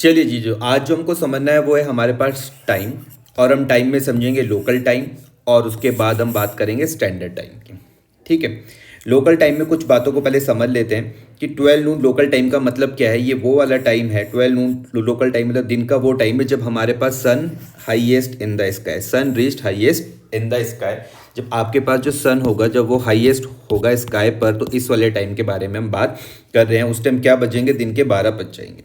चलिए जी, जो आज जो हमको समझना है वो है हमारे पास टाइम। और हम टाइम में समझेंगे लोकल टाइम, और उसके बाद हम बात करेंगे स्टैंडर्ड टाइम की। ठीक है। लोकल टाइम में कुछ बातों को पहले समझ लेते हैं कि 12 नून लोकल टाइम का मतलब क्या है। ये वो वाला टाइम है 12 नून लोकल टाइम, मतलब दिन का वो टाइम है जब हमारे पास sun highest in the sky, sun reached highest in the sky. जब आपके पास जो सन होगा, जब वो हाईएस्ट होगा स्काई पर, तो इस वाले टाइम के बारे में हम बात कर रहे हैं। उस टाइम क्या बजेंगे? दिन के 12 बज जाएंगे।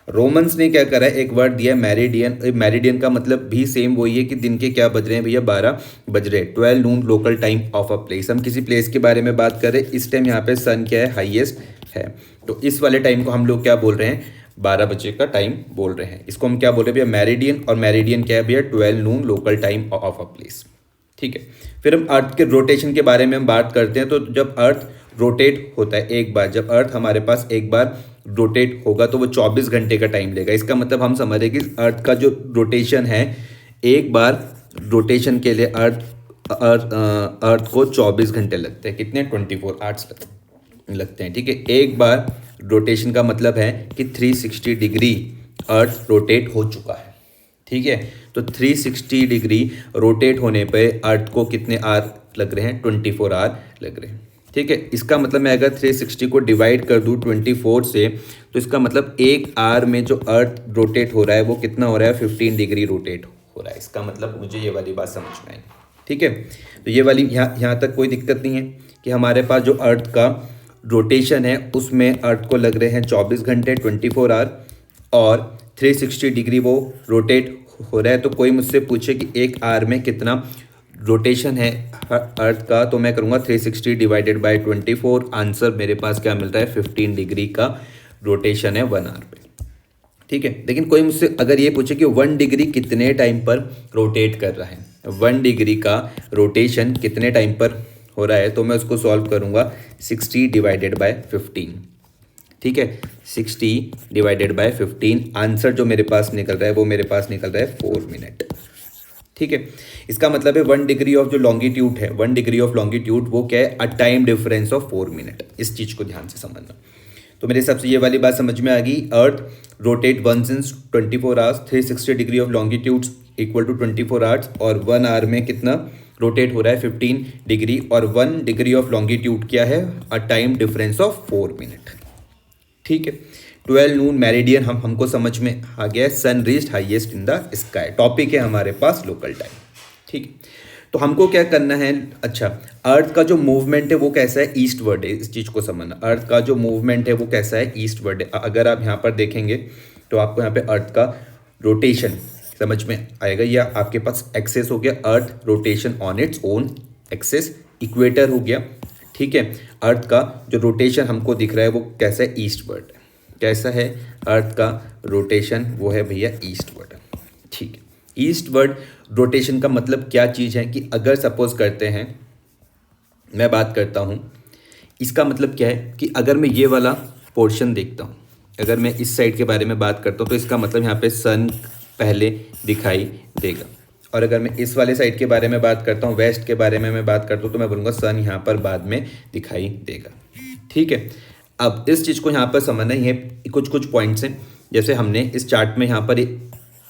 रोमन्स ने क्या करा है, एक वर्ड दिया है मैरिडियन। मैरिडियन का मतलब भी सेम वही है कि दिन के क्या बज रहे हैं भैया, 12 बज रहे हैं। 12 noon local time of a place. हम किसी प्लेस के बारे में बात कर रहे हैं। इस टाइम यहाँ पे सन क्या है, हाईएस्ट है। तो इस वाले टाइम को हम लोग क्या बोल रहे हैं, 12 बजे का टाइम बोल रहे हैं। इसको हम क्या बोल रहे हैं भैया, मैरिडियन। और मैरिडियन क्या है भैया, 12 noon local time of a place. ठीक है। फिर हम अर्थ के रोटेशन के बारे में हम बात करते हैं। तो जब अर्थ रोटेट होता है एक बार, जब अर्थ हमारे पास एक बार रोटेट होगा तो वो 24 घंटे का टाइम लेगा। इसका मतलब हम समझ रहे हैं कि अर्थ का जो रोटेशन है, एक बार रोटेशन के लिए अर्थ को 24 घंटे लगते हैं। कितने? 24 आवर्स लगते हैं। ठीक है। एक बार रोटेशन का मतलब है कि 360 डिग्री अर्थ रोटेट हो चुका है। ठीक है। तो 360 डिग्री रोटेट होने पे अर्थ को कितने आवर लग रहे हैं? 24 आवर लग रहे हैं। ठीक है। इसका मतलब मैं अगर 360 को डिवाइड कर दूं 24 से, तो इसका मतलब एक आवर में जो अर्थ रोटेट हो रहा है वो कितना हो रहा है? 15 डिग्री रोटेट हो रहा है। इसका मतलब मुझे ये वाली बात समझ में आई। ठीक है। तो ये वाली यहाँ तक कोई दिक्कत नहीं है कि हमारे पास जो अर्थ का रोटेशन है उसमें अर्थ को लग रहे हैं 24 घंटे, 24 आवर, और 360 डिग्री वो रोटेट हो रहा है। तो कोई मुझसे पूछे कि एक आवर में कितना रोटेशन है अर्थ का, तो मैं करूँगा 360 डिवाइडेड बाय 24। आंसर मेरे पास क्या मिल रहा है? 15 डिग्री का रोटेशन है 1 आवर पे। ठीक है। लेकिन कोई मुझसे अगर ये पूछे कि 1 डिग्री कितने टाइम पर रोटेट कर रहा है, 1 डिग्री का रोटेशन कितने टाइम पर हो रहा है, तो मैं उसको सॉल्व करूँगा 60 डिवाइडेड बाय 15। ठीक है। 60 डिवाइडेड बाय 15, आंसर जो मेरे पास निकल रहा है वो मेरे पास निकल रहा है 4 मिनट। ठीक है। इसका मतलब है 1 डिग्री ऑफ जो लॉन्गिट्यूड है, 1 डिग्री ऑफ लॉन्गिट्यूड वो क्या है? अ टाइम डिफरेंस ऑफ 4 मिनट। इस चीज़ को ध्यान से समझना। तो मेरे हिसाब से ये वाली बात समझ में आ गई। Earth rotate once in 24 hours, 360 degree of longitude equal to 24 hours, और 1 आवर में कितना रोटेट हो रहा है? 15 डिग्री। और 1 डिग्री ऑफ लॉन्गिट्यूड क्या है? अ टाइम डिफरेंस ऑफ 4 मिनट। ठीक है। 12 नून मैरिडियन हमको समझ में आ गया है। Sun reached highest in the sky topic है हमारे पास लोकल टाइम। ठीक है। तो हमको क्या करना है? अच्छा, अर्थ का जो मूवमेंट है वो कैसा है? ईस्टवर्ड है। इस चीज़ को समझना। अर्थ का जो मूवमेंट है वो कैसा है? ईस्टवर्ड है। अगर आप यहाँ पर देखेंगे तो आपको यहाँ पे अर्थ का रोटेशन समझ में आएगा। या आपके पास एक्सेस हो गया earth rotation on its own axis, equator हो गया। ठीक है। अर्थ का जो रोटेशन हमको दिख रहा है वो कैसा है? ईस्टवर्ड। कैसा है अर्थ का रोटेशन? वो है भैया ईस्टवर्ड। ठीक है। ईस्टवर्ड रोटेशन का मतलब क्या चीज़ है कि अगर सपोज करते हैं, मैं बात करता हूँ, इसका मतलब क्या है कि अगर मैं ये वाला पोर्शन देखता हूँ, अगर मैं इस साइड के बारे में बात करता हूँ, तो इसका मतलब यहाँ पे सन पहले दिखाई देगा। और अगर मैं इस वाले साइड के बारे में बात करता हूँ, वेस्ट के बारे में मैं बात करता हूँ, तो मैं बोलूँगा सन यहाँ पर बाद में दिखाई देगा। ठीक है। अब इस चीज़ को यहाँ पर समझना ही है। कुछ कुछ पॉइंट्स हैं, जैसे हमने इस चार्ट में यहाँ पर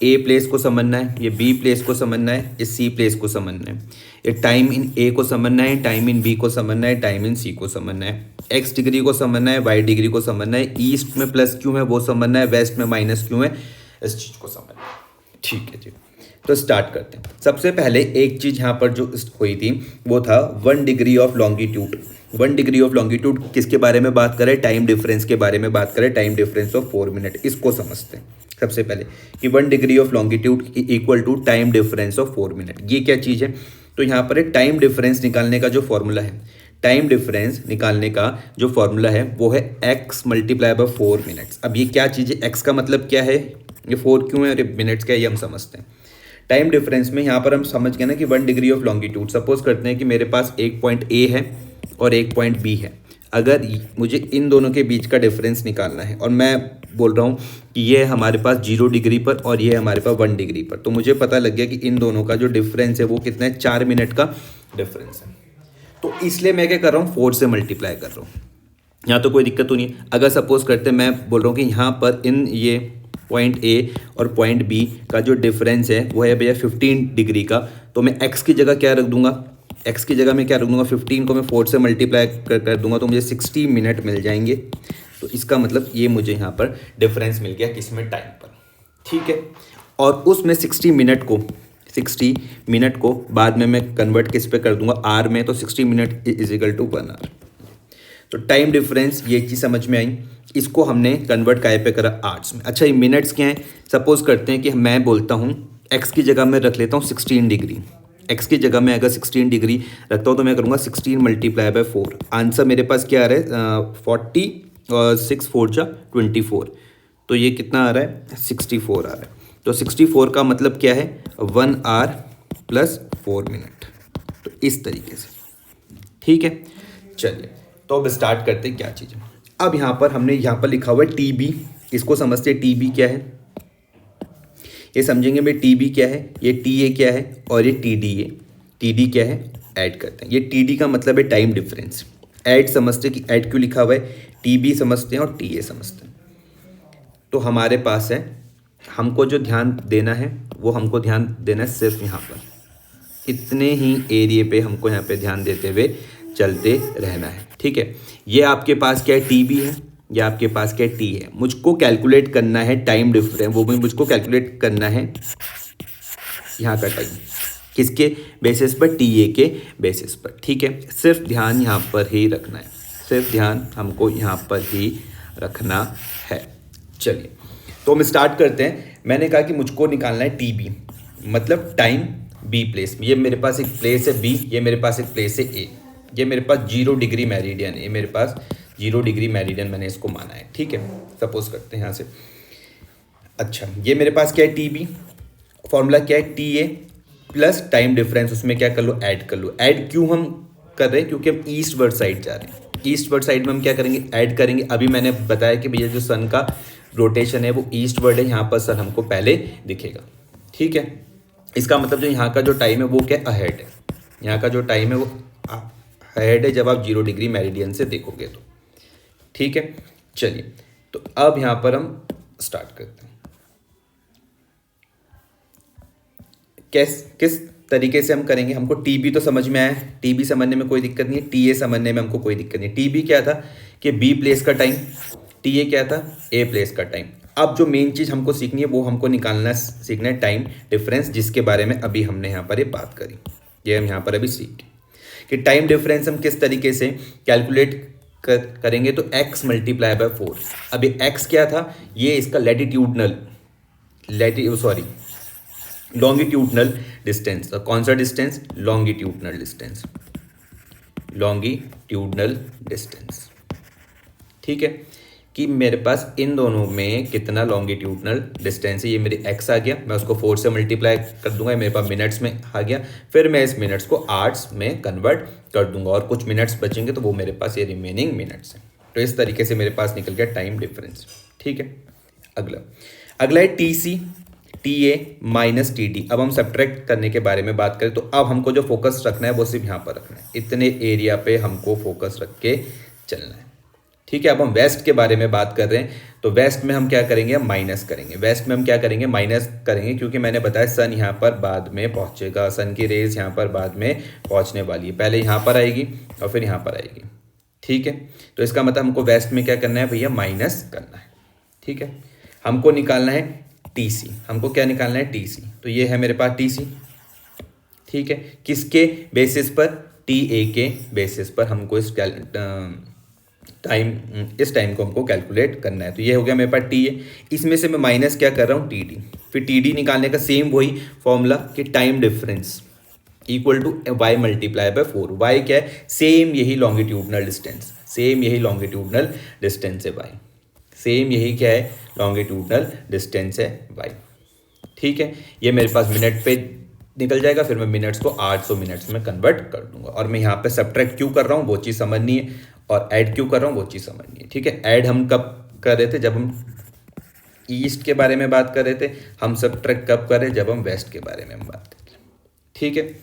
ए प्लेस को समझना है, ये बी प्लेस को समझना है, ये सी प्लेस को समझना है, ये टाइम इन ए को समझना है, टाइम इन बी को समझना है, टाइम इन सी को समझना है, एक्स डिग्री को समझना है, वाई डिग्री को समझना है, ईस्ट में प्लस क्यों है वो समझना है, वेस्ट में माइनस क्यों है, इस चीज़ को समझना है। ठीक है जी। तो स्टार्ट करते हैं। सबसे पहले एक चीज़ यहाँ पर जो हुई थी वो था 1 degree of longitude. 1 degree of longitude किसके बारे में बात करें? टाइम डिफरेंस के बारे में बात करें। टाइम डिफरेंस ऑफ 4 मिनट, इसको समझते हैं सबसे पहले कि 1 degree of longitude equal to time difference of 4 minute. ये क्या चीज़ है? तो यहाँ पर एक टाइम डिफरेंस निकालने का जो फॉर्मूला है, टाइम डिफरेंस निकालने का जो फॉर्मूला है वो है x मल्टीप्लाई बाय 4 मिनट्स। अब ये क्या चीज़ है? x का मतलब क्या है, ये 4 क्यों है और मिनट्स क्या है, ये हम समझते हैं। टाइम डिफरेंस में यहाँ पर हम समझ गए ना कि 1 डिग्री ऑफ लॉन्गिट्यूड, सपोज करते हैं कि मेरे पास एक पॉइंट ए है और एक पॉइंट बी है। अगर मुझे इन दोनों के बीच का डिफरेंस निकालना है, और मैं बोल रहा हूँ कि ये हमारे पास 0 डिग्री पर और ये हमारे पास 1 डिग्री पर, तो मुझे पता लग गया कि इन दोनों का जो डिफरेंस है वो कितना है? 4 मिनट का डिफरेंस है। तो इसलिए मैं क्या कर रहा हूँ? 4 से मल्टीप्लाई कर रहा हूँ। यहाँ तो कोई दिक्कत तो नहीं है। अगर सपोज करते मैं बोल रहा हूँ कि यहाँ पर इन ये पॉइंट ए और पॉइंट बी का जो डिफरेंस है वो है भैया 15 डिग्री का। तो मैं एक्स की जगह क्या रख दूंगा, एक्स की जगह मैं क्या रख दूंगा, 15 को मैं 4 से मल्टीप्लाई कर दूंगा तो मुझे 60 मिनट मिल जाएंगे। तो इसका मतलब ये मुझे यहाँ पर डिफरेंस मिल गया किसमें, टाइम पर। ठीक है, और उसमें 60 मिनट को बाद में मैं कन्वर्ट किस पे कर दूंगा, आर में। तो 60 minute is equal to 1 hour. तो टाइम डिफरेंस ये चीज़ समझ में आई। इसको हमने कन्वर्ट काय पे करा, आवर्स में। अच्छा, ये मिनट्स क्या है, सपोज करते हैं कि मैं बोलता हूँ एक्स की जगह मैं रख लेता हूँ 16 डिग्री। एक्स की जगह मैं अगर 16 डिग्री रखता हूँ तो मैं करूँगा 16 मल्टीप्लाई बाय 4। आंसर मेरे पास क्या आ रहा है, 40 और 6 4 जा 24। तो ये कितना आ रहा है, 64 आ रहा है। तो 64 का मतलब क्या है, 1 आवर प्लस 4 मिनट। तो इस तरीके से, ठीक है। चलिए, तो अब स्टार्ट करते हैं क्या चीज़ है। अब यहाँ पर हमने यहाँ पर लिखा हुआ है टी बी। इसको समझते हैं, टी बी क्या है ये समझेंगे भाई। टी बी क्या है, ये टी ए क्या है, और ये T D A. T D क्या है, ऐड करते हैं। ये टी डी का मतलब है टाइम डिफरेंस। ऐड समझते हैं कि ऐड क्यों लिखा हुआ है, टी बी समझते हैं और टी ए समझते हैं। तो हमारे पास है, हमको जो ध्यान देना है वो हमको ध्यान देना है सिर्फ यहाँ पर, इतने ही एरिए पे हमको यहाँ पे ध्यान देते हुए चलते रहना है। ठीक है, ये आपके पास क्या है, टी बी है, ये आपके पास क्या है, टी है। मुझको कैलकुलेट करना है टाइम डिफरेंस, वो भी मुझको कैलकुलेट करना है यहाँ का टाइम, किसके बेसिस पर, टी ए के बेसिस पर। ठीक है, सिर्फ ध्यान यहाँ पर ही रखना है, सिर्फ ध्यान हमको यहाँ पर ही रखना है। चलिए, तो हम स्टार्ट करते हैं। मैंने कहा कि मुझको निकालना है टी बी, मतलब टाइम बी प्लेस में। ये मेरे पास एक प्लेस है बी, ये मेरे पास एक प्लेस है ए। ये मेरे पास 0 डिग्री मेरिडियन है, ये मेरे पास 0 डिग्री मेरिडियन मैंने इसको माना है। ठीक है, सपोज करते हैं यहाँ से। अच्छा, ये मेरे पास क्या है, टी बी। फॉर्मूला क्या है, T A plus time difference, उसमें क्या कर लो, ऐड कर लो। ऐड क्यों हम कर रहे हैं, क्योंकि हम ईस्ट वर्ड साइड जा रहे हैं। ईस्ट वर्ड साइड में हम क्या करेंगे, ऐड करेंगे। अभी मैंने बताया कि भैया जो सन का रोटेशन है वो ईस्ट वर्ड है, यहाँ पर सन हमको पहले दिखेगा। ठीक है, इसका मतलब जो यहाँ का जो टाइम है वो क्या, अहेड है। यहाँ का जो टाइम है वो अहेड है जब आप 0 डिग्री मेरिडियन से देखोगे तो। ठीक है, चलिए, तो अब यहाँ पर हम स्टार्ट करते हैं। किस तरीके से हम करेंगे, हमको टी बी तो समझ में आया, टी बी समझने में कोई दिक्कत नहीं है। टी ए समझने में हमको कोई दिक्कत नहीं। टी बी क्या था कि बी प्लेस का टाइम, टी ए क्या था, ए प्लेस का टाइम। अब जो मेन चीज़ हमको सीखनी है वो हमको निकालना सीखना है टाइम डिफरेंस, जिसके बारे में अभी हमने यहाँ पर ये बात करी। ये हम यहाँ पर अभी सीख कि टाइम डिफरेंस हम किस तरीके से कैलकुलेट करेंगे। तो x मल्टीप्लाई बाय 4। अभी x क्या था, ये इसका लॉन्गिट्यूडनल डिस्टेंस। कौन सा distance, longitudinal distance, longitudinal distance. ठीक है, कि मेरे पास इन दोनों में कितना लॉन्गिट्यूडनल डिस्टेंस है। ये मेरी x आ गया, मैं उसको 4 से मल्टीप्लाई कर दूंगा, मेरे पास मिनट्स में आ गया। फिर मैं इस मिनट्स को आवर्स में कन्वर्ट कर दूंगा और कुछ मिनट्स बचेंगे तो वो मेरे पास ये रिमेनिंग मिनट्स हैं। तो इस तरीके से मेरे पास निकल गया टाइम डिफरेंस। ठीक है, अगला है T C, T A minus T D. अब हम सब्ट्रैक्ट करने के बारे में बात करें तो अब हमको जो फोकस रखना है वो सिर्फ यहाँ पर रखना है, इतने एरिया पे हमको फोकस रख के चलना है। ठीक है, अब हम वेस्ट के बारे में बात कर रहे हैं तो वेस्ट में हम क्या करेंगे, माइनस करेंगे। वेस्ट में हम क्या करेंगे, माइनस करेंगे, क्योंकि मैंने बताया सन यहाँ पर बाद में पहुँचेगा, सन की रेज यहाँ पर बाद में पहुँचने वाली है, पहले यहाँ पर आएगी और फिर यहाँ पर आएगी। ठीक है, तो इसका मतलब हमको वेस्ट में क्या करना है भैया, माइनस करना है। ठीक है, हमको निकालना है टी सी, हमको क्या निकालना है, टी सी। तो ये है मेरे पास टी सी। ठीक है, किसके बेसिस पर, टी ए के बेसिस पर हमको इस टाइम को हमको कैलकुलेट करना है। तो ये हो गया मेरे पास टी ए, इसमें से मैं माइनस क्या कर रहा हूँ, टी डी। फिर टी डी निकालने का सेम वही फॉर्मूला कि time difference equal to Y multiply by 4। Y क्या है, सेम यही लॉन्गिट्यूडनल डिस्टेंस, सेम यही लॉन्गिट्यूडनल डिस्टेंस है वाई, सेम यही क्या है, लॉन्गिट्यूडनल डिस्टेंस है वाई। ठीक है, ये मेरे पास मिनट पे निकल जाएगा, फिर मैं मिनट्स को 800 मिनट्स में कन्वर्ट कर दूंगा। और मैं यहाँ पे सब्ट्रैक्ट क्यों कर रहा हूँ वो चीज़ समझनी है, और ऐड क्यों कर रहा हूँ वो चीज़ समझनी है। ठीक है, ऐड हम कब कर रहे थे, जब हम ईस्ट के बारे में बात कर रहे थे। हम सब्ट्रैक्ट कब कर रहे हैं, जब हम वेस्ट के बारे में हम बात कर रहे हैं। ठीक है,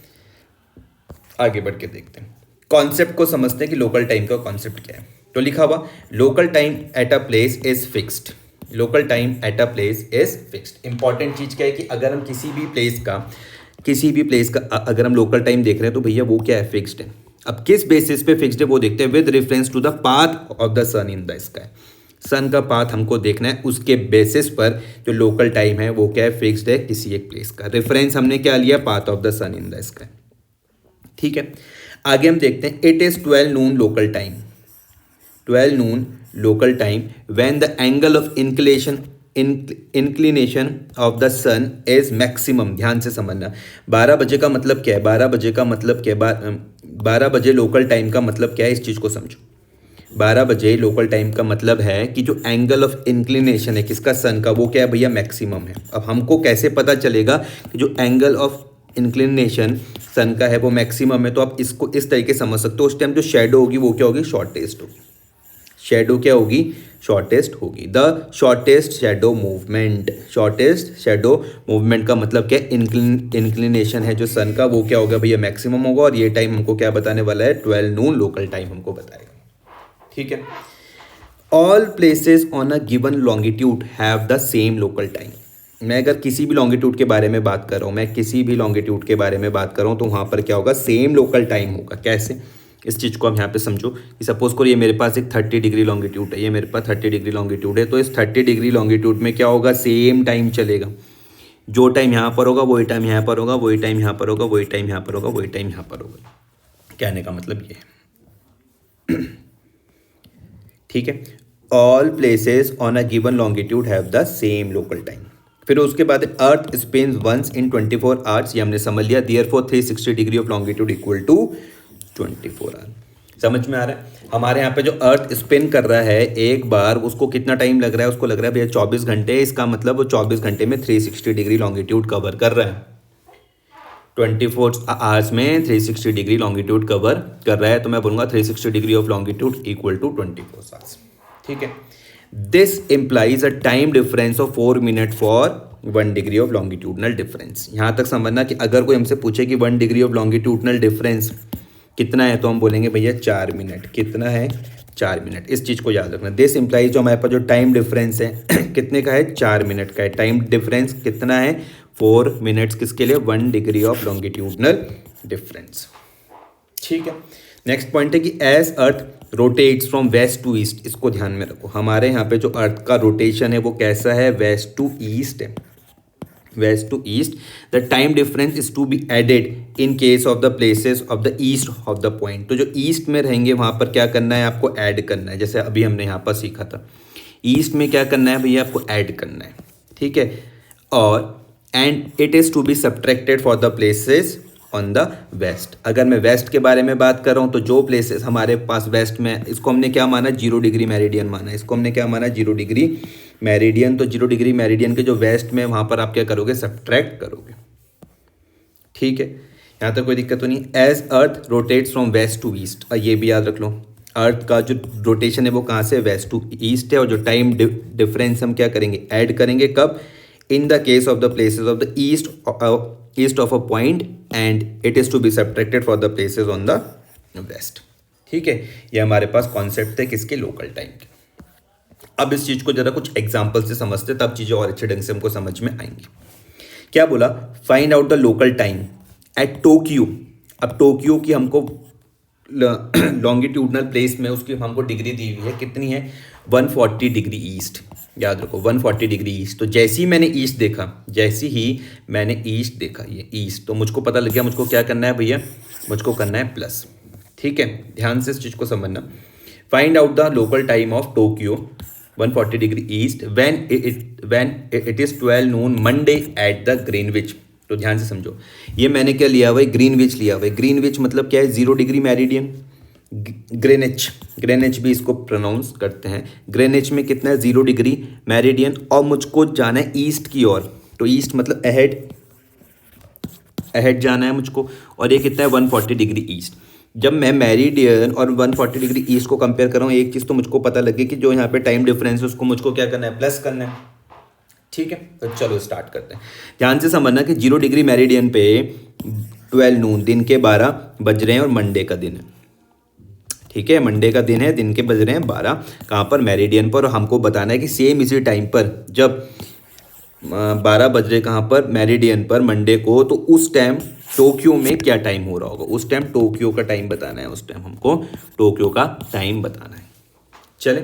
आगे बढ़ के देखते हैं, कॉन्सेप्ट को समझते हैं कि लोकल टाइम का कॉन्सेप्ट क्या है। तो लिखा हुआ local time at a place is fixed. Local time at a place is fixed. Important चीज़ क्या है कि अगर हम किसी भी प्लेस का अगर हम लोकल टाइम देख रहे हैं तो भैया वो क्या है, फिक्स्ड है। अब किस बेसिस पे फिक्स्ड है वो देखते हैं, with reference to the path of the sun in the sky. Sun का पाथ हमको देखना है, उसके बेसिस पर जो लोकल टाइम है वो क्या है, फिक्स्ड है किसी एक प्लेस का। रेफरेंस हमने क्या लिया, path of the sun in the sky. ठीक है, आगे हम देखते हैं, it is 12 noon local time. 12 noon local time when the angle of inclination of the sun is maximum. ध्यान से समझना, 12 बजे का मतलब क्या है, 12 बजे का मतलब क्या है, 12 बजे लोकल टाइम का मतलब क्या है, इस चीज़ को समझो। 12 बजे लोकल टाइम का मतलब है कि जो एंगल ऑफ इंक्लिनेशन है किसका, सन का, वो क्या है भैया, मैक्सिमम है। अब हमको कैसे पता चलेगा कि जो एंगल ऑफ इंक्लिनेशन सन का है वो मैक्सिमम है, तो आप इसको इस तरीके समझ सकते हो। उस टाइम जो शेडो होगी वो क्या होगी, शॉर्टेस्ट होगी। शेडो क्या होगी, शॉर्टेस्ट होगी। The shortest shadow movement, shortest shadow movement का मतलब क्या है, इंक्लिनेशन है जो सन का वो क्या होगा भैया, मैक्सिमम होगा। और ये टाइम हमको क्या बताने वाला है, 12 नून लोकल टाइम हमको बताएगा। ठीक है, all places on a given longitude have the same local time. मैं अगर किसी भी लॉन्गिट्यूड के बारे में बात कर रहा हूँ, मैं किसी भी लॉन्गिट्यूड के बारे में बात कर रहा हूँ तो वहाँ पर क्या होगा, सेम लोकल टाइम होगा। कैसे, इस चीज़ को हम यहाँ पे समझो कि सपोज करो ये मेरे पास एक 30 डिग्री लॉन्गिट्यूड है, ये मेरे पास 30 डिग्री लॉन्गिट्यूड है, तो इस 30 डिग्री लॉन्गिट्यूड में क्या होगा, सेम टाइम चलेगा। जो टाइम यहाँ पर होगा वही टाइम यहाँ पर होगा, वही टाइम यहाँ पर होगा, वही टाइम यहाँ पर होगा, वही टाइम यहाँ पर होगा। कहने का मतलब ये है। ठीक है, all places on a given longitude have the same local time. फिर उसके बाद earth spins once in 24 hours, ये हमने समझ लिया। Therefore 360 degree of longitude equal to 24 hour. समझ में आ रहा है, हमारे यहाँ पे जो अर्थ स्पिन कर रहा है एक बार, उसको कितना टाइम लग रहा है, उसको लग रहा है भैया 24 घंटे। इसका मतलब वो 24 घंटे में 360 डिग्री लॉन्गिट्यूड कवर कर रहा है। 24 आवर्स में 360 डिग्री लॉन्गिट्यूड कवर कर रहा है, तो मैं बोलूँगा 360 degree of longitude equal to 24 hours. ठीक है, this implies a time difference of 4 minute for 1 degree of longitudinal difference. यहाँ तक समझना कि अगर कोई हमसे पूछे कि 1 डिग्री ऑफ लॉन्गिट्यूडनल डिफरेंस कितना है, तो हम बोलेंगे भैया 4 मिनट। कितना है, 4 मिनट। इस चीज़ को याद रखना। दिस इम्प्लाइज, जो हमारे पास जो टाइम डिफरेंस है कितने का है, 4 मिनट का है। टाइम डिफरेंस कितना है, 4 मिनट्स, किसके लिए, 1 डिग्री ऑफ लॉन्गिट्यूडनल डिफरेंस। ठीक है, नेक्स्ट पॉइंट है कि as earth rotates from west to east. इसको ध्यान में रखो, हमारे यहाँ पे जो अर्थ का रोटेशन है वो कैसा है, वेस्ट टू ईस्ट है। West to east, the time difference is to be added in case of the places of the east of the point. तो जो ईस्ट में रहेंगे वहाँ पर क्या करना है, आपको ऐड करना है। जैसे अभी हमने यहाँ पर सीखा था, ईस्ट में क्या करना है भैया, आपको ऐड करना है। ठीक है, और and it is to be subtracted for the places on the west. अगर मैं वेस्ट के बारे में बात कर रहा हूँ तो जो प्लेसेस हमारे पास वेस्ट में, इसको हमने क्या माना, 0 डिग्री मेरिडियन माना। इसको हमने क्या माना, 0 डिग्री मेरिडियन। तो 0 डिग्री मेरिडियन के जो वेस्ट में, वहाँ पर आप क्या करोगे, सब्ट्रैक्ट करोगे। ठीक है, यहाँ तक कोई दिक्कत तो नहीं। As earth rotates from west to east, और ये भी याद रख लो, अर्थ का जो रोटेशन है वो कहाँ से, वेस्ट टू ईस्ट है। और जो टाइम डिफरेंस हम क्या करेंगे, ऐड करेंगे। कब, in the case of the places of the east of a point and it is to be subtracted for the places on the west. ठीक है, ये हमारे पास कॉन्सेप्ट है किसके, लोकल टाइम के। अब इस चीज़ को जरा कुछ एग्जाम्पल से समझते, तब चीज़ें और अच्छे ढंग से हमको समझ में आएंगी। क्या बोला, find out the local time eight Tokyo. अब टोक्यो की हमको लॉन्गिट्यूडनल प्लेस में उसकी हमको डिग्री दी हुई है, कितनी है, 140 डिग्री ईस्ट। याद रखो 140 डिग्री ईस्ट। तो जैसे ही मैंने ईस्ट देखा, जैसे ही मैंने ईस्ट देखा, ये ईस्ट, तो मुझको पता लग गया मुझको क्या करना है भैया, मुझको करना है प्लस। ठीक है, ध्यान से इस चीज़ को समझना। Find out the local time of Tokyo 140 degree east when it is 12 Noon Monday at the Greenwich. तो ध्यान से समझो, ये मैंने क्या लिया हुआ है, ग्रीनविच लिया हुआ है। ग्रीनविच मतलब क्या है, 0 डिग्री मेरिडियन। ग्रेनिच, ग्रेनिच भी इसको प्रोनाउंस करते हैं। ग्रेनिच में कितना है, 0 डिग्री मेरिडियन। और मुझको जाना है ईस्ट की ओर, तो ईस्ट मतलब अहेड, अहेड जाना है मुझको। और ये कितना है, 140 डिग्री ईस्ट। जब मैं मेरिडियन और 140 डिग्री ईस्ट को कंपेयर कर रहा हूँ, एक चीज़ तो मुझको पता लगे कि जो यहाँ पे टाइम डिफरेंस है उसको मुझको क्या करना है, प्लस करना है। ठीक है, तो चलो स्टार्ट करते हैं। ध्यान से समझना कि 0 डिग्री मेरिडियन पे 12 नून, दिन के 12 बज रहे हैं और मंडे का दिन है। ठीक है, मंडे का दिन है, दिन के बज रहे हैं 12, कहाँ पर, मेरिडियन पर। और हमको बताना है कि सेम इसी टाइम पर जब 12 बज रहे कहाँ पर, मेरिडियन पर मंडे को, तो उस टाइम टोक्यो में क्या टाइम हो रहा होगा, उस टाइम टोक्यो का टाइम बताना है, उस टाइम हमको टोक्यो का टाइम बताना है। चले,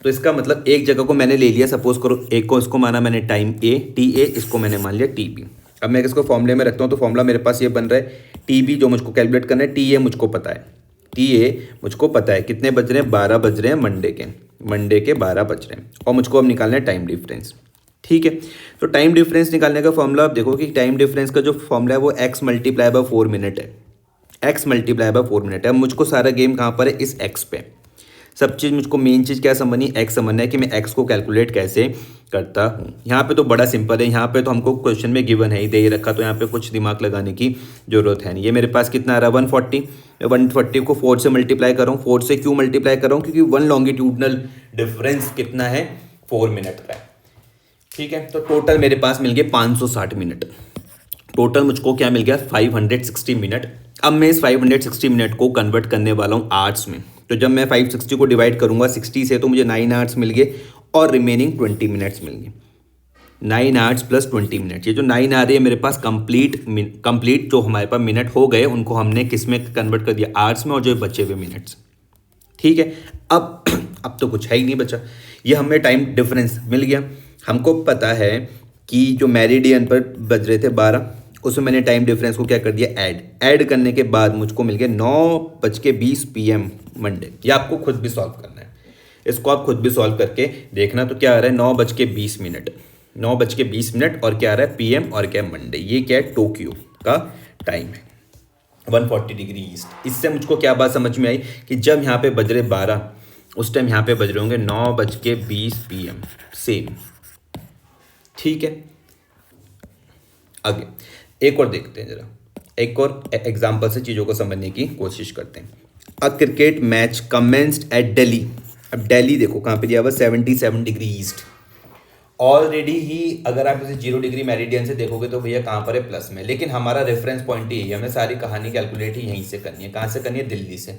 तो इसका मतलब एक जगह को मैंने ले लिया, सपोज करो एक को इसको माना मैंने टाइम ए, टी ए, इसको मैंने मान लिया टी बी। अब मैं इसको फॉर्मूले में रखता हूँ, तो फॉर्मूला मेरे पास ये बन रहा है, टी बी जो मुझको कैलकुलेट करना है, टी ए मुझको पता है, टी ए मुझको पता है कितने बज रहे हैं, 12 बज रहे हैं मंडे के 12 बज रहे हैं, और मुझको अब निकालना है टाइम डिफरेंस। ठीक है, तो टाइम डिफरेंस निकालने का फॉर्मूला आप देखो कि टाइम डिफरेंस का जो फॉर्मूला है वो एक्स मल्टीप्लाई बाय 4 मिनट है, एक्स मल्टीप्लाई बाय 4 मिनट है। अब मुझको सारा गेम कहाँ पर है, इस एक्स पे। सब चीज़ मुझको मेन चीज़ क्या समझनी, एक्स समझना है कि मैं एक्स को कैलकुलेट कैसे करता हूँ। यहाँ पे तो बड़ा सिंपल है, यहाँ पे तो हमको क्वेश्चन में गिवन है ही, दे ही रखा, तो यहाँ पे कुछ दिमाग लगाने की जरूरत है नहीं। ये मेरे पास कितना आ रहा है 140, मैं 140 को 4 से मल्टीप्लाई कर रहा हूँ। 4 से क्यों मल्टीप्लाई कर रहा हूँ, क्योंकि वन लॉन्गिट्यूडनल डिफरेंस कितना है, 4 मिनट का है। ठीक है, तो टोटल मेरे पास मिल गए 560 मिनट, टोटल मुझको क्या मिल गया 560 मिनट। अब मैं इस 560 मिनट को कन्वर्ट करने वाला हूँ आवर्स में। तो जब मैं 560 को डिवाइड करूंगा 60 से, तो मुझे 9 आवर्स मिल गए और रिमेनिंग 20 मिनट्स मिल गए। 9 आवर्स प्लस 20 मिनट, ये जो 9 आ रही है मेरे पास कंप्लीट जो हमारे पास मिनट हो गए उनको हमने किस में कन्वर्ट कर दिया, आवर्स में, और जो बचे हुए मिनट्स। ठीक है, अब तो कुछ है ही नहीं बचा, ये हमें टाइम डिफरेंस मिल गया। हमको पता है कि जो मेरिडियन पर बज रहे थे 12, उसमें मैंने टाइम डिफरेंस को क्या कर दिया, ऐड करने के बाद मुझको मिल गया 9:20 PM मंडे। ये आपको खुद भी सॉल्व करना है, इसको आप खुद भी सॉल्व करके देखना। तो क्या आ रहा है 9:20 मिनट, 9:20 मिनट, और क्या आ रहा है PM, और क्या मंडे, ये क्या है टोक्यो का टाइम है 140 डिग्री ईस्ट। इससे मुझको क्या बात समझ में आई कि जब यहाँ पे बज रहे 12, उस टाइम यहाँ पे बज रहे होंगे 9:20 PM सेम। ठीक है, आगे एक और देखते हैं, जरा एक और एग्जांपल से चीज़ों को समझने की कोशिश करते हैं। A cricket match commenced at Delhi. अब दिल्ली देखो कहाँ पे दिया हुआ, 77 डिग्री ईस्ट। ऑलरेडी ही अगर आप इसे 0 डिग्री मेरिडियन से देखोगे तो भैया कहाँ पर है, प्लस में। लेकिन हमारा रेफरेंस पॉइंट ही है, हमें सारी कहानी कैलकुलेट ही यहीं से करनी है। कहाँ से करनी है, दिल्ली से।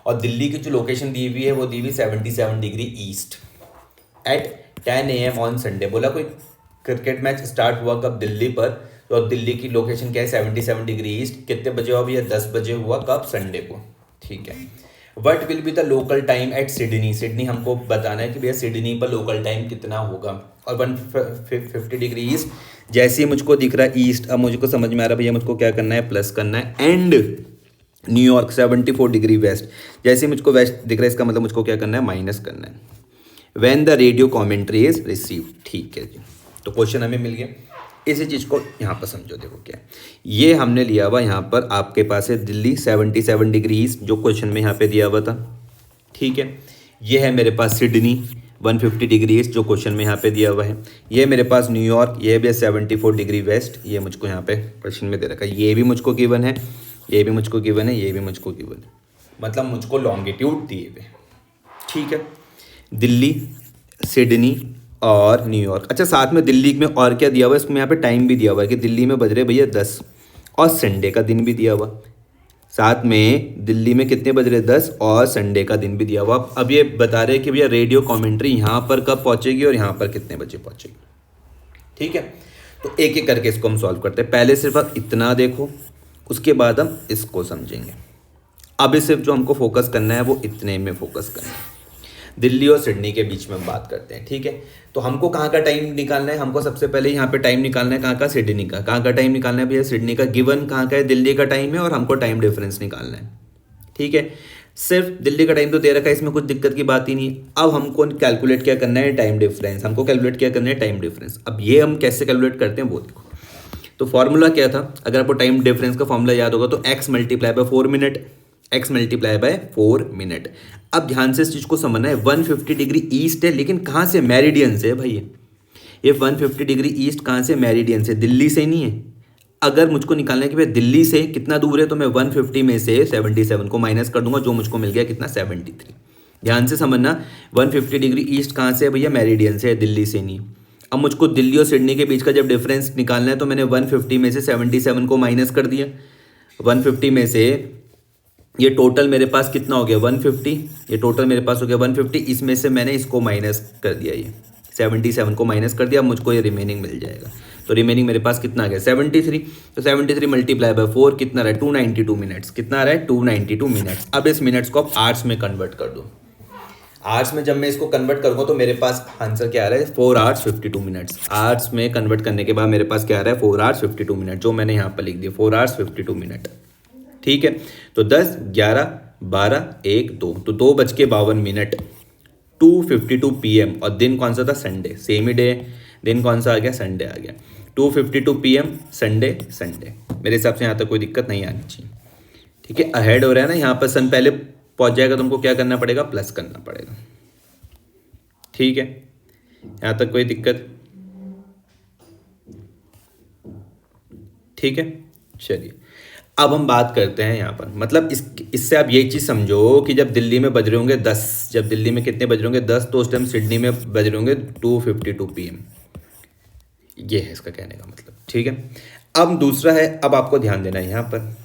और दिल्ली की जो लोकेशन दी हुई है वो दी हुई 77 degree east eight 10 AM on Sunday. बोला कोई क्रिकेट मैच स्टार्ट हुआ कब, दिल्ली पर, तो दिल्ली की लोकेशन क्या है 77 डिग्री ईस्ट। कितने बजे हुआ भैया, 10 बजे हुआ, कब, संडे को। ठीक है, what will be the local time at Sydney. Sydney हमको बताना है कि भैया सिडनी पर लोकल टाइम कितना होगा। और 150 डिग्री ईस्ट जैसे ही मुझको दिख रहा है ईस्ट, अब मुझको समझ में आ रहा है भैया मुझको क्या करना है, प्लस करना है। एंड न्यूयॉर्क 74 डिग्री वेस्ट, जैसे ही मुझको वेस्ट दिख रहा है इसका मतलब मुझको क्या करना है, माइनस करना है। When the radio commentary is received. ठीक है जी, तो क्वेश्चन हमें मिल गया। इसी चीज़ को यहाँ पर समझो, देखो क्या ये हमने लिया हुआ, यहाँ पर आपके पास है दिल्ली 77 डिग्री ईस्ट जो क्वेश्चन में यहाँ पे दिया हुआ था। ठीक है, ये है मेरे पास सिडनी 150 डिग्री ईस्ट जो क्वेश्चन में यहाँ पे दिया हुआ है। ये मेरे पास न्यूयॉर्क, ये भी 74 डिग्री वेस्ट, ये मुझको यहाँ पे क्वेश्चन में दे रखा है। ये भी मुझको गिवन है, ये भी मुझको गिवन है, ये भी मुझको गिवन है, मतलब मुझको लॉन्गिट्यूड दिए हुए। ठीक है, दिल्ली, सिडनी और न्यूयॉर्क। अच्छा, साथ में दिल्ली में और क्या दिया हुआ है, इसमें यहाँ पे टाइम भी दिया हुआ है कि दिल्ली में बज रहे भैया 10, और संडे का दिन भी दिया हुआ। साथ में दिल्ली में कितने बज रहे, 10, और संडे का दिन भी दिया हुआ। अब ये बता रहे कि भैया रेडियो कमेंट्री यहाँ पर कब पहुँचेगी और यहाँ पर कितने बजे पहुँचेगी। ठीक है, तो एक एक करके इसको हम सॉल्व करते हैं। पहले सिर्फ आप इतना देखो, उसके बाद हम इसको समझेंगे। अभी सिर्फ जो हमको फोकस करना है वो इतने में फोकस करना है। दिल्ली और सिडनी के बीच में हम बात करते हैं। ठीक है, तो हमको कहाँ का टाइम निकालना है, हमको सबसे पहले यहाँ पे टाइम निकालना है कहाँ का, सिडनी का। कहाँ का टाइम निकालना है भैया, सिडनी का। गिवन कहाँ का है, दिल्ली का टाइम है, और हमको टाइम डिफरेंस निकालना है। ठीक है, सिर्फ दिल्ली का टाइम तो दे रखा है, इसमें कुछ दिक्कत की बात ही नहीं। अब हमको कैलकुलेट क्या करना है, टाइम डिफरेंस। हमको कैलकुलेट क्या करना है, टाइम डिफरेंस। अब ये हम कैसे कैलकुलेट करते हैं वो देखो। तो फॉर्मूला क्या था, अगर आपको टाइम डिफरेंस का फॉर्मूला याद होगा तो x multiply by 4 minute, x multiply by 4 minute. अब ध्यान से इस चीज़ को समझना है, 150 डिग्री ईस्ट है, लेकिन कहाँ से, मेरिडियन से है भाई। ये 150 डिग्री ईस्ट कहाँ से, मेरिडियन से, दिल्ली से नहीं है। अगर मुझको निकालना है कि भाई दिल्ली से कितना दूर है, तो मैं 150 में से 77 को माइनस कर दूंगा, जो मुझको मिल गया कितना, 73। ध्यान से समझना, 150 डिग्री ईस्ट कहाँ से है भैया, मेरिडियन से है, दिल्ली से नहीं। अब मुझको दिल्ली और सिडनी के बीच का जब डिफरेंस निकालना है तो मैंने 150 में से 77 को माइनस कर दिया। 150 में से ये टोटल मेरे पास कितना हो गया 150, ये टोटल मेरे पास हो गया 150, इसमें से मैंने इसको माइनस कर दिया, ये 77 को माइनस कर दिया, अब मुझको ये रिमेनिंग मिल जाएगा। तो रिमेनिंग मेरे पास कितना आ गया 73, तो 73 मल्टीप्लाई बाय 4 कितना रहा है 292 मिनट्स, कितना आ रहा है 292 मिनट्स। अब इस मिनट्स को आप आवर्स में कन्वर्ट कर दो, आवर्स में जब मैं इसको कन्वर्ट करूँगा तो मेरे पास आंसर क्या आ रहा है 4 hours 52 मिनट्स। आवर्स में कन्वर्ट करने के बाद मेरे पास क्या आ रहा है 4 hours 52 मिनट, जो मैंने यहाँ पर लिख दिया 4 hours 52 मिनट। ठीक है, तो 10, 11, 12, 1, 2, तो 2:52 2:52 PM, और दिन कौन सा था संडे, सेम ही डे, दिन कौन सा आ गया संडे आ गया, 2:52 PM संडे, संडे। मेरे हिसाब से यहाँ तक कोई दिक्कत नहीं आनी चाहिए। ठीक है, अहेड हो रहा है ना, यहाँ पर सन पहले पहुँच जाएगा, तुमको क्या करना पड़ेगा प्लस करना पड़ेगा। ठीक है, यहाँ तक कोई दिक्कत, ठीक है। चलिए अब हम बात करते हैं यहाँ पर, मतलब इससे आप ये चीज़ समझो कि जब दिल्ली में बज रहे होंगे 10, जब दिल्ली में कितने बज रहे होंगे 10, तो उस टाइम सिडनी में बज रहे होंगे 2:52 PM। ये है इसका कहने का मतलब। ठीक है, अब दूसरा है, अब आपको ध्यान देना है यहाँ पर,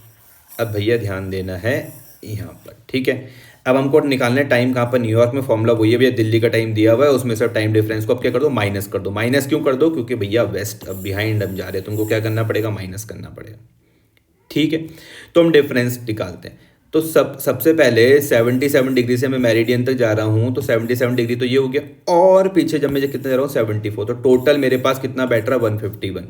अब भैया ध्यान देना है यहाँ पर। ठीक है, अब हमको निकालना है टाइम कहाँ पर, न्यूयॉर्क में फॉर्मूला वही है भैया, दिल्ली का टाइम दिया हुआ है, उसमें से टाइम डिफरेंस को अब क्या कर दो माइनस कर दो। माइनस क्यों कर दो, क्योंकि भैया वेस्ट अब बिहाइंड हम जा रहे हैं, तुमको क्या करना पड़ेगा माइनस करना पड़ेगा। ठीक है, तो हम डिफरेंस निकालते हैं। तो सबसे पहले 77 डिग्री से मैं मेरिडियन तक जा रहा हूँ, तो 77 डिग्री तो ये हो गया, और पीछे जब मैं कितना जा रहा हूँ 74, तो टोटल मेरे पास कितना बैठ रहा है 151।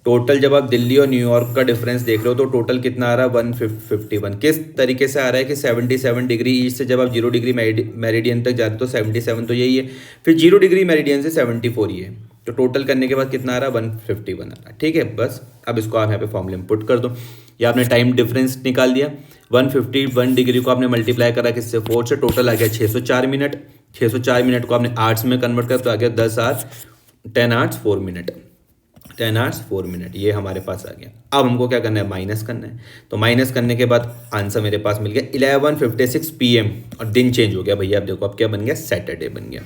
टोटल जब आप दिल्ली और न्यूयॉर्क का डिफरेंस देख रहे हो तो टोटल कितना आ रहा है 151। किस तरीके से आ रहा है कि 77 डिग्री ईस्ट से जब आप 0 डिग्री मेरिडियन तक जा रहे हो तो 77 तो यही है, फिर 0 डिग्री मेरिडियन से 74 ही है, तो टोटल करने के बाद कितना आ रहा है 151 आ रहा है। ठीक है, बस अब इसको आप यहाँ पे फॉर्मूले में पुट कर दो। या आपने टाइम डिफरेंस निकाल दिया, 151 डिग्री को आपने मल्टीप्लाई करा किससे 4 से, टोटल आ गया 604 मिनट। 604 मिनट को आपने आवर्स में कन्वर्ट कर तो आ गया 10 hours 10 hours 4 minute, 10 hours 4 minute, ये हमारे पास आ गया। अब हमको क्या करना है माइनस करना है, तो माइनस करने के बाद आंसर मेरे पास मिल गया 11:56 PM, और दिन चेंज हो गया भैया। अब देखो अब क्या बन गया सैटरडे बन गया,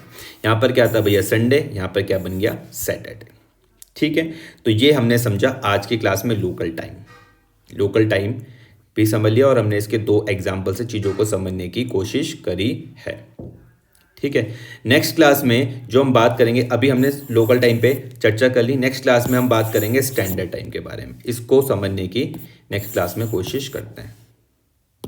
यहाँ पर क्या था भैया संडे, यहाँ पर क्या बन गया सैटरडे। ठीक है, तो ये हमने समझा आज की क्लास में लोकल टाइम। लोकल टाइम भी समझ लिया, और हमने इसके 2 एग्जाम्पल से चीज़ों को समझने की कोशिश करी है। ठीक है, नेक्स्ट क्लास में जो हम बात करेंगे, अभी हमने लोकल टाइम पे चर्चा कर ली, नेक्स्ट क्लास में हम बात करेंगे स्टैंडर्ड टाइम के बारे में। इसको समझने की नेक्स्ट क्लास में कोशिश करते हैं।